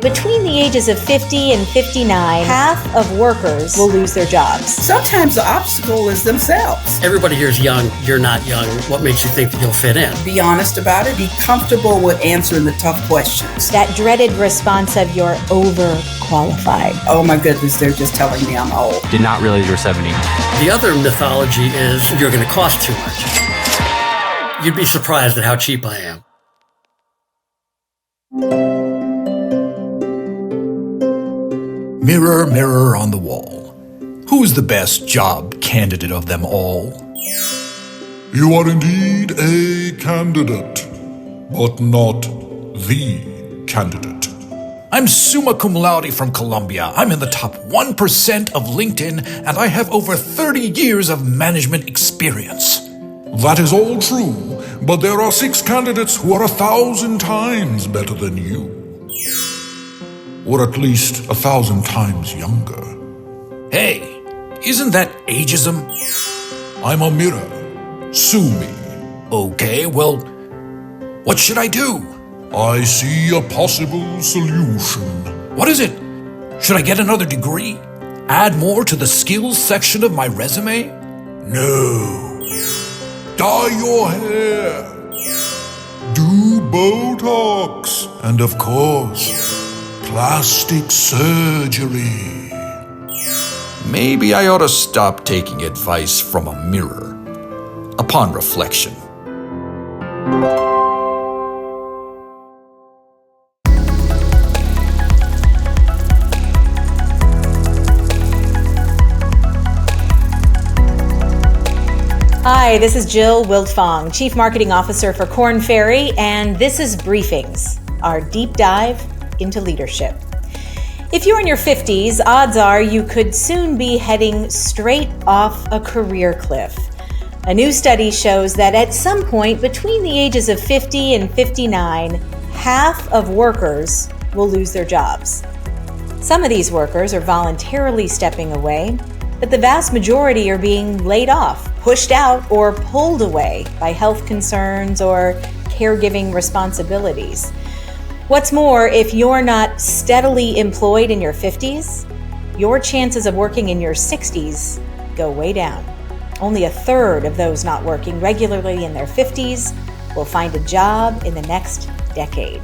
Between the ages of 50 and 59, half of workers will lose their jobs. Sometimes the obstacle is themselves. Everybody here is young. You're not young. What makes you think that you'll fit in? Be honest about it. Be comfortable with answering the tough questions. That dreaded response of you're overqualified. Oh my goodness, they're just telling me I'm old. Did not realize you were 70. The other mythology is you're going to cost too much. You'd be surprised at how cheap I am. Mirror, mirror on the wall, who's the best job candidate of them all? You are indeed a candidate, but not the candidate. I'm summa cum laude from Columbia. I'm in the top 1% of LinkedIn, and I have over 30 years of management experience. That is all true, but there are 6 candidates who are 1,000 times better than you. Or at least 1,000 times younger. Hey, isn't that ageism? I'm a mirror. Sue me. Okay, well, what should I do? I see a possible solution. What is it? Should I get another degree? Add more to the skills section of my resume? No. Dye your hair. Do Botox. And of course, plastic surgery. Maybe I ought to stop taking advice from a mirror. Upon reflection. Hi, this is Jill Wildfong, Chief Marketing Officer for Korn Ferry, and this is Briefings, our deep dive into leadership. If you're in your 50s, odds are you could soon be heading straight off a career cliff. A new study shows that at some point between the ages of 50 and 59, half of workers will lose their jobs. Some of these workers are voluntarily stepping away, but the vast majority are being laid off, pushed out, or pulled away by health concerns or caregiving responsibilities. What's more, if you're not steadily employed in your 50s, your chances of working in your 60s go way down. Only a third of those not working regularly in their 50s will find a job in the next decade.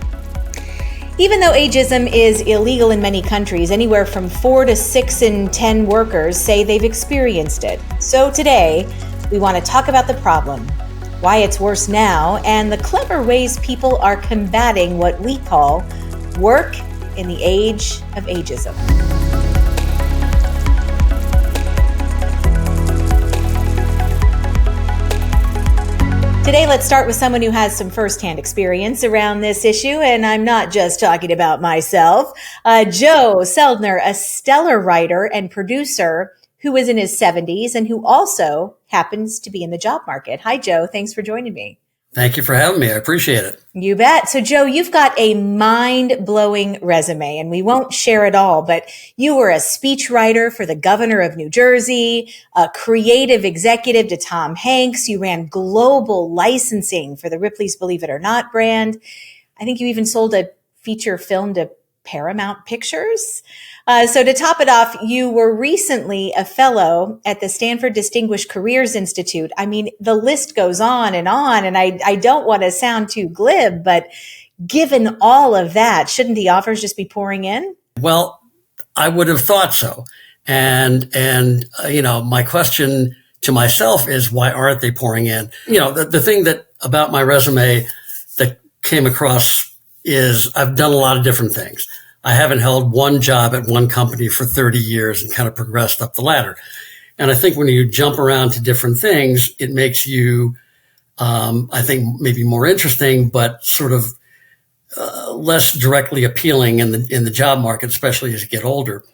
Even though ageism is illegal in many countries, anywhere from 4 to 6 in 10 workers say they've experienced it. So today, we want to talk about the problem, why it's worse now, and the clever ways people are combating what we call work in the age of ageism. Today, let's start with someone who has some firsthand experience around this issue, and I'm not just talking about myself. Joe Seldner, a stellar writer and producer who is in his 70s and who also happens to be in the job market. Hi, Joe. Thanks for joining me. Thank you for having me. I appreciate it. You bet. So, Joe, you've got a mind-blowing resume, and we won't share it all, but you were a speechwriter for the governor of New Jersey, a creative executive to Tom Hanks. You ran global licensing for the Ripley's Believe It or Not brand. I think you even sold a feature film to Paramount Pictures. So to top it off, you were recently a fellow at the Stanford Distinguished Careers Institute. I mean, the list goes on, and I don't want to sound too glib, but given all of that, shouldn't the offers just be pouring in? Well, I would have thought so. And my question to myself is, why aren't they pouring in? The thing that about my resume that came across is I've done a lot of different things. I haven't held one job at one company for 30 years and kind of progressed up the ladder. And I think when you jump around to different things, it makes you, I think, maybe more interesting, but sort of less directly appealing in the job market, especially as you get older.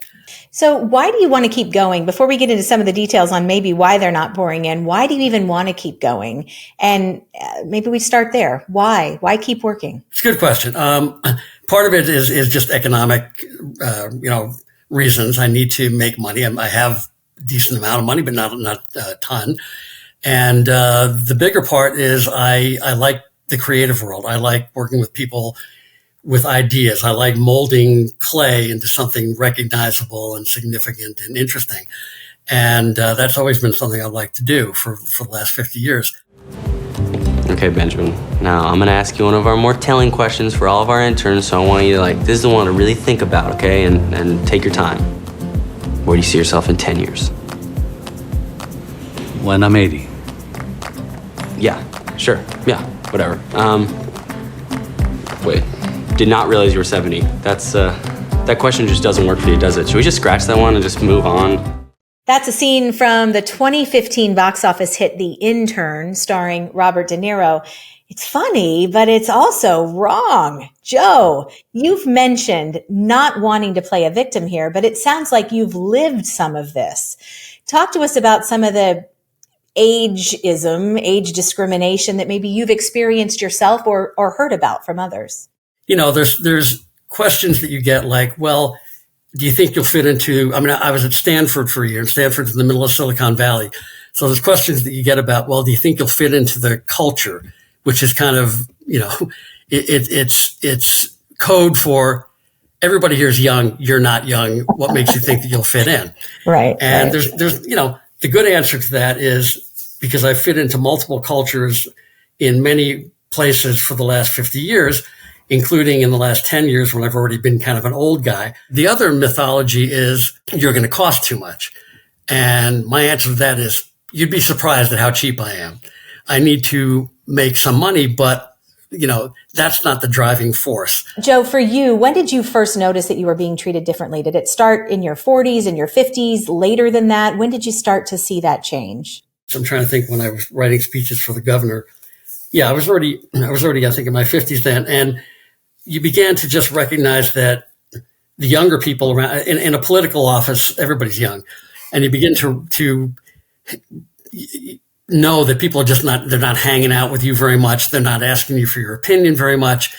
So why do you want to keep going? Before we get into some of the details on maybe why they're not pouring in, why do you even want to keep going? And maybe we start there. Why? Why keep working? It's a good question. Part of it is just economic, reasons. I need to make money. I have a decent amount of money, but not a ton. And the bigger part is I like the creative world. I like working with people with ideas. I like molding clay into something recognizable and significant and interesting. And that's always been something I'd like to do for the last 50 years. Okay, Benjamin. Now, I'm going to ask you one of our more telling questions for all of our interns, so I want you to, this is the one to really think about, okay? And take your time. Where do you see yourself in 10 years? When I'm 80. Yeah, sure. Yeah, whatever. Wait. Did not realize you were 70. That question just doesn't work for you, does it? Should we just scratch that one and just move on? That's a scene from the 2015 box office hit The Intern, starring Robert De Niro. It's funny, but it's also wrong. Joe, you've mentioned not wanting to play a victim here, but it sounds like you've lived some of this. Talk to us about some of the ageism, age discrimination that maybe you've experienced yourself or heard about from others. There's questions that you get like, well, do you think you'll fit into, I was at Stanford for a year, and Stanford's in the middle of Silicon Valley. So there's questions that you get about, well, do you think you'll fit into the culture, which is kind of, it's code for everybody here is young. You're not young. What makes you think that you'll fit in? Right. And there's, the good answer to that is because I fit into multiple cultures in many places for the last 50 years, including in the last 10 years when I've already been kind of an old guy. The other mythology is you're going to cost too much. And my answer to that is you'd be surprised at how cheap I am. I need to make some money, but that's not the driving force. Joe, for you, when did you first notice that you were being treated differently? Did it start in your 40s, in your 50s, later than that? When did you start to see that change? So I'm trying to think when I was writing speeches for the governor. Yeah, I was already, I think, in my 50s then. And you began to just recognize that the younger people around in a political office, everybody's young. And you begin to know that people are just they're not hanging out with you very much. They're not asking you for your opinion very much.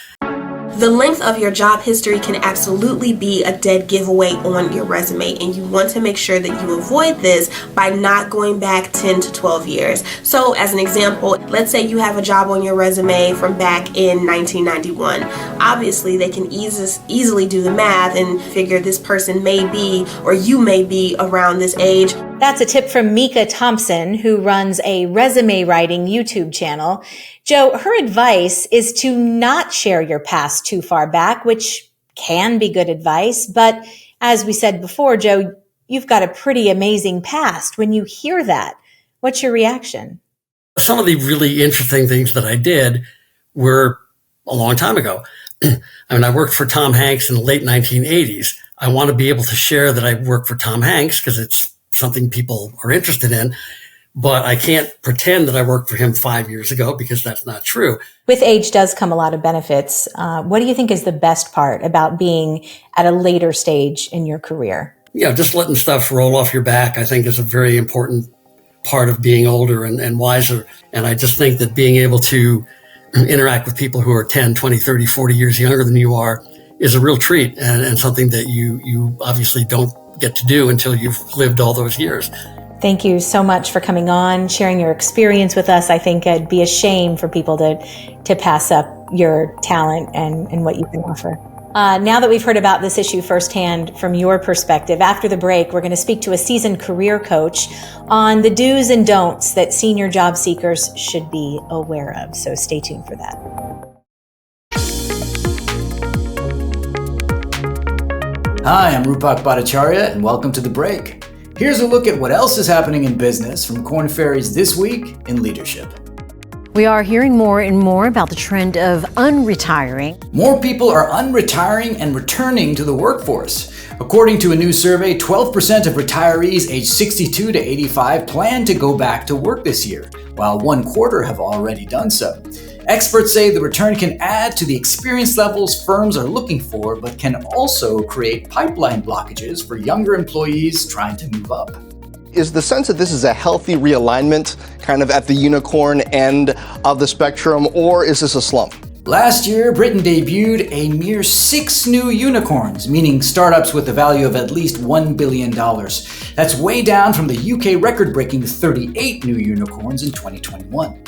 The length of your job history can absolutely be a dead giveaway on your resume, and you want to make sure that you avoid this by not going back 10 to 12 years. So as an example, let's say you have a job on your resume from back in 1991. Obviously, they can easily do the math and figure this person may be, or you may be, around this age. That's a tip from Mika Thompson, who runs a resume writing YouTube channel. Joe, her advice is to not share your past too far back, which can be good advice. But as we said before, Joe, you've got a pretty amazing past. When you hear that, what's your reaction? Some of the really interesting things that I did were a long time ago. I worked for Tom Hanks in the late 1980s. I want to be able to share that I worked for Tom Hanks because it's something people are interested in. But I can't pretend that I worked for him 5 years ago because that's not true. With age does come a lot of benefits. What do you think is the best part about being at a later stage in your career? Just letting stuff roll off your back, I think, is a very important part of being older and wiser. And I just think that being able to interact with people who are 10, 20, 30, 40 years younger than you are is a real treat and something that you obviously don't get to do until you've lived all those years. Thank you so much for coming on, sharing your experience with us. I think it'd be a shame for people to pass up your talent and what you can offer. Now that we've heard about this issue firsthand from your perspective, after the break, we're going to speak to a seasoned career coach on the do's and don'ts that senior job seekers should be aware of. So stay tuned for that. Hi, I'm Rupak Bhattacharya, and welcome to The Break. Here's a look at what else is happening in business from Korn Ferry's This Week in Leadership. We are hearing more and more about the trend of unretiring. More people are unretiring and returning to the workforce. According to a new survey, 12% of retirees aged 62 to 85 plan to go back to work this year, while 1/4 have already done so. Experts say the return can add to the experience levels firms are looking for, but can also create pipeline blockages for younger employees trying to move up. Is the sense that this is a healthy realignment, kind of at the unicorn end of the spectrum, or is this a slump? Last year, Britain debuted a mere 6 new unicorns, meaning startups with a value of at least $1 billion. That's way down from the UK record-breaking 38 new unicorns in 2021.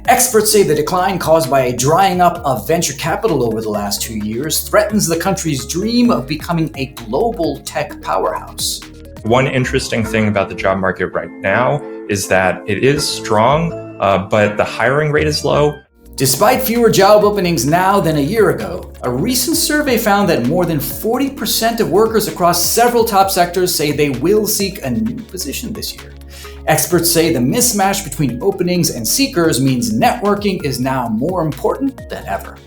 Experts say the decline caused by a drying up of venture capital over the last 2 years threatens the country's dream of becoming a global tech powerhouse. One interesting thing about the job market right now is that it is strong, but the hiring rate is low. Despite fewer job openings now than a year ago, a recent survey found that more than 40% of workers across several top sectors say they will seek a new position this year. Experts say the mismatch between openings and seekers means networking is now more important than ever.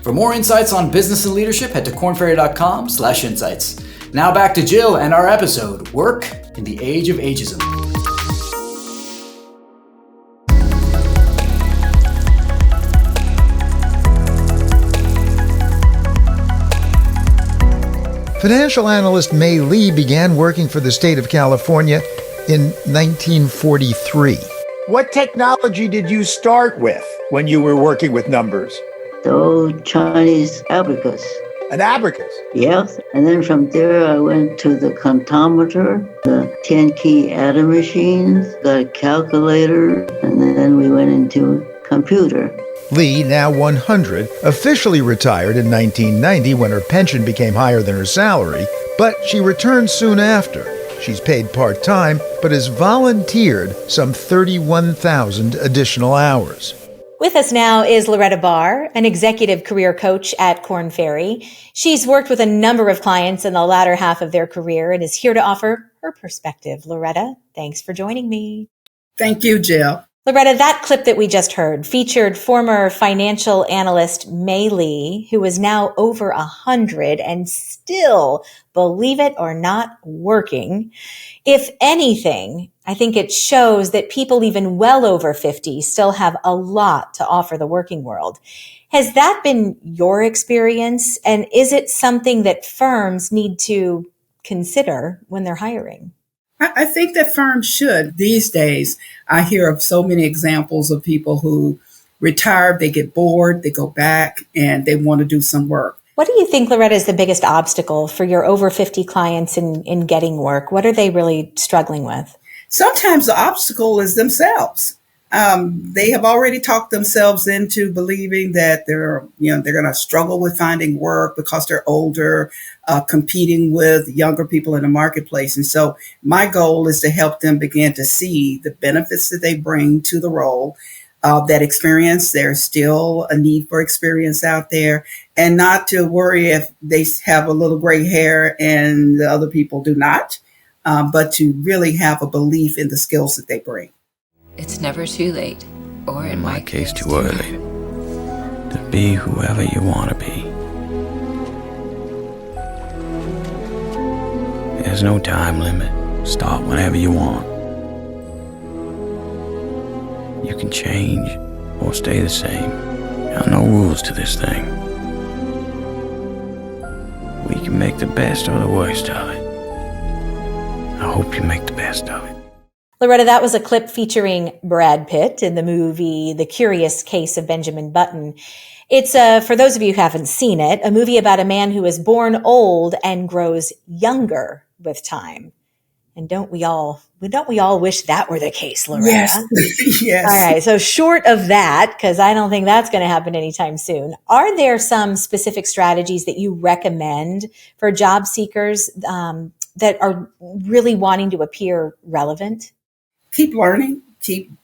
For more insights on business and leadership, head to kornferry.com/insights. Now back to Jill and our episode, Work in the Age of Ageism. Financial analyst May Lee began working for the state of California in 1943. What technology did you start with when you were working with numbers? The old Chinese abacus. An abacus? Yes. And then from there I went to the comptometer, the 10-key adding machines, got a calculator, and then we went into computer. Lee, now 100, officially retired in 1990 when her pension became higher than her salary, but she returned soon after. She's paid part-time, but has volunteered some 31,000 additional hours. With us now is Loretta Barr, an executive career coach at Korn Ferry. She's worked with a number of clients in the latter half of their career and is here to offer her perspective. Loretta, thanks for joining me. Thank you, Jill. Loretta, that clip that we just heard featured former financial analyst May Lee, who is now over 100 and still, believe it or not, working. If anything, I think it shows that people even well over 50 still have a lot to offer the working world. Has that been your experience? And is it something that firms need to consider when they're hiring? I think that firms should. These days, I hear of so many examples of people who retire, they get bored, they go back, and they want to do some work. What do you think, Loretta, is the biggest obstacle for your over 50 clients in getting work? What are they really struggling with? Sometimes the obstacle is themselves. They have already talked themselves into believing that they're going to struggle with finding work because they're older, competing with younger people in the marketplace. And so my goal is to help them begin to see the benefits that they bring to the role, that experience. There's still a need for experience out there, and not to worry if they have a little gray hair and the other people do not, but to really have a belief in the skills that they bring. It's never too late, or in my case, too early, to be whoever you want to be. There's no time limit. Start whenever you want. You can change or stay the same. There are no rules to this thing. We can make the best or the worst of it. I hope you make the best of it. Loretta, that was a clip featuring Brad Pitt in the movie The Curious Case of Benjamin Button. It's, for those of you who haven't seen it, a movie about a man who is born old and grows younger with time. And don't we all wish that were the case, Loretta? Yes. Yes. All right. So short of that, because I don't think that's going to happen anytime soon, are there some specific strategies that you recommend for job seekers that are really wanting to appear relevant? Keep learning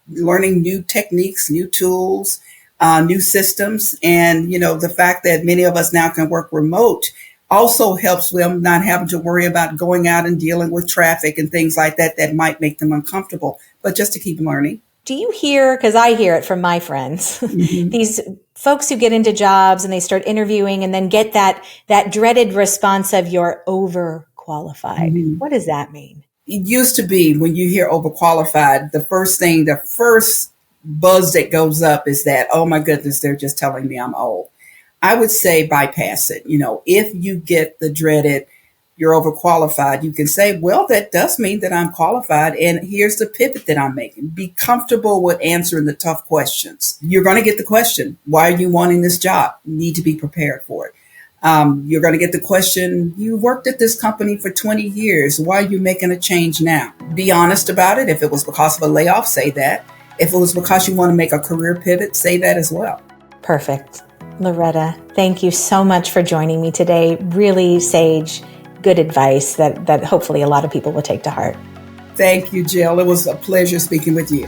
new techniques, new tools, new systems. And, the fact that many of us now can work remote also helps them not having to worry about going out and dealing with traffic and things like that might make them uncomfortable, but just to keep learning. Do you hear, because I hear it from my friends, these folks who get into jobs and they start interviewing and then get that dreaded response of you're overqualified. Mm-hmm. What does that mean? It used to be when you hear overqualified, the first buzz that goes up is that, oh my goodness, they're just telling me I'm old. I would say bypass it. If you get the dreaded, you're overqualified, you can say, well, that does mean that I'm qualified. And here's the pivot that I'm making. Be comfortable with answering the tough questions. You're going to get the question, why are you wanting this job? You need to be prepared for it. You're going to get the question, you worked at this company for 20 years. Why are you making a change now? Be honest about it. If it was because of a layoff, say that. If it was because you want to make a career pivot, say that as well. Perfect. Loretta, thank you so much for joining me today. Really sage, good advice that hopefully a lot of people will take to heart. Thank you, Jill. It was a pleasure speaking with you.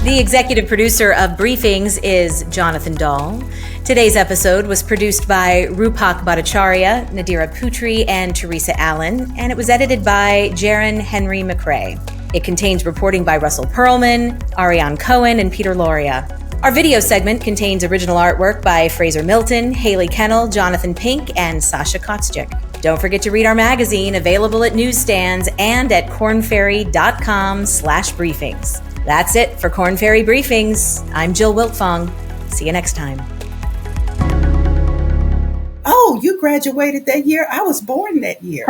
The executive producer of Briefings is Jonathan Dahl. Today's episode was produced by Rupak Bhattacharya, Nadira Putri, and Teresa Allen, and it was edited by Jaron Henry McRae. It contains reporting by Russell Perlman, Ariane Cohen, and Peter Loria. Our video segment contains original artwork by Fraser Milton, Haley Kennel, Jonathan Pink, and Sasha Kotschik. Don't forget to read our magazine, available at newsstands and at kornferry.com/briefings. That's it for Korn Ferry Briefings. I'm Jill Wiltfong. See you next time. Oh, you graduated that year? I was born that year.